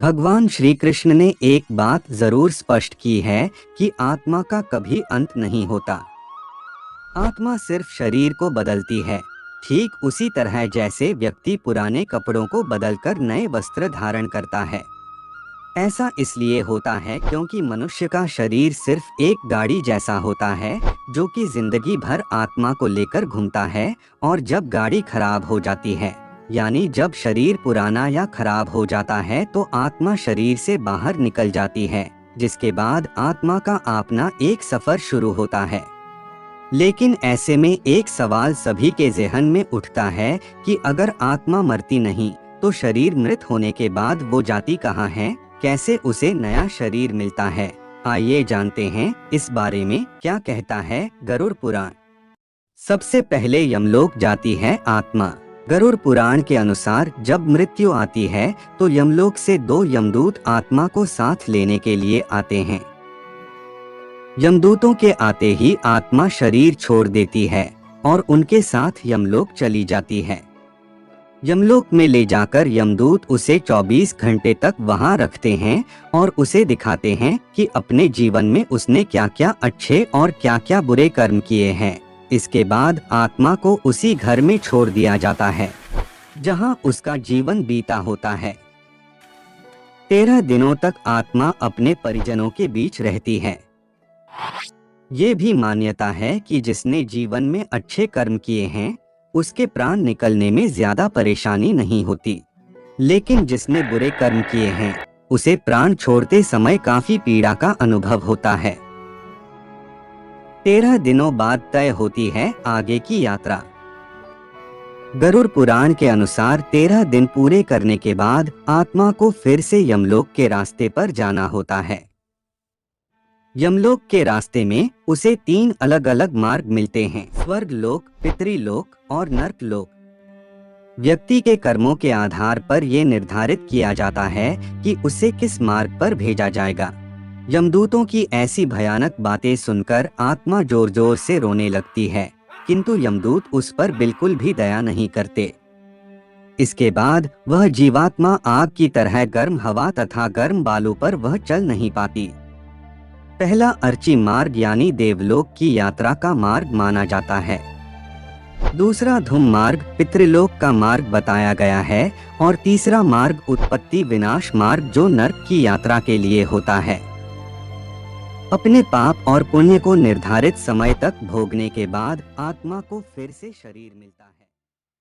भगवान श्री कृष्ण ने एक बात जरूर स्पष्ट की है कि आत्मा का कभी अंत नहीं होता। आत्मा सिर्फ शरीर को बदलती है, ठीक उसी तरह जैसे व्यक्ति पुराने कपड़ों को बदलकर नए वस्त्र धारण करता है। ऐसा इसलिए होता है क्योंकि मनुष्य का शरीर सिर्फ एक गाड़ी जैसा होता है जो कि जिंदगी भर आत्मा को लेकर घूमता है, और जब गाड़ी खराब हो जाती है, यानी जब शरीर पुराना या खराब हो जाता है, तो आत्मा शरीर से बाहर निकल जाती है, जिसके बाद आत्मा का अपना एक सफर शुरू होता है। लेकिन ऐसे में एक सवाल सभी के ज़हन में उठता है कि अगर आत्मा मरती नहीं तो शरीर मृत होने के बाद वो जाती कहाँ है, कैसे उसे नया शरीर मिलता है। आइए जानते हैं इस बारे में क्या कहता है गरुड़ पुराण। सबसे पहले यमलोक जाती है आत्मा। गरुड़ पुराण के अनुसार जब मृत्यु आती है तो यमलोक से 2 यमदूत आत्मा को साथ लेने के लिए आते हैं। यमदूतों के आते ही आत्मा शरीर छोड़ देती है और उनके साथ यमलोक चली जाती है। यमलोक में ले जाकर यमदूत उसे 24 घंटे तक वहां रखते हैं और उसे दिखाते हैं कि अपने जीवन में उसने क्या क्या अच्छे और क्या क्या बुरे कर्म किए हैं। इसके बाद आत्मा को उसी घर में छोड़ दिया जाता है जहां उसका जीवन बीता होता है। 13 दिनों तक आत्मा अपने परिजनों के बीच रहती है। ये भी मान्यता है कि जिसने जीवन में अच्छे कर्म किए हैं उसके प्राण निकलने में ज्यादा परेशानी नहीं होती, लेकिन जिसने बुरे कर्म किए हैं उसे प्राण छोड़ते समय काफी पीड़ा का अनुभव होता है। 13 दिनों बाद तय होती है आगे की यात्रा। गरुड़ पुराण के अनुसार 13 दिन पूरे करने के बाद आत्मा को फिर से यमलोक के रास्ते पर जाना होता है। यमलोक के रास्ते में उसे 3 अलग अलग मार्ग मिलते हैं: स्वर्ग लोक, पितृलोक और नर्क लोक। व्यक्ति के कर्मों के आधार पर यह निर्धारित किया जाता है कि उसे किस मार्ग पर भेजा जाएगा। यमदूतों की ऐसी भयानक बातें सुनकर आत्मा जोर जोर से रोने लगती है, किंतु यमदूत उस पर बिल्कुल भी दया नहीं करते। इसके बाद वह जीवात्मा आग की तरह गर्म हवा तथा गर्म बालू पर वह चल नहीं पाती। पहला अर्ची मार्ग यानी देवलोक की यात्रा का मार्ग माना जाता है। दूसरा धूम मार्ग पितृलोक का मार्ग बताया गया है और तीसरा मार्ग उत्पत्ति विनाश मार्ग जो नर्क की यात्रा के लिए होता है। अपने पाप और पुण्य को निर्धारित समय तक भोगने के बाद आत्मा को फिर से शरीर मिलता है।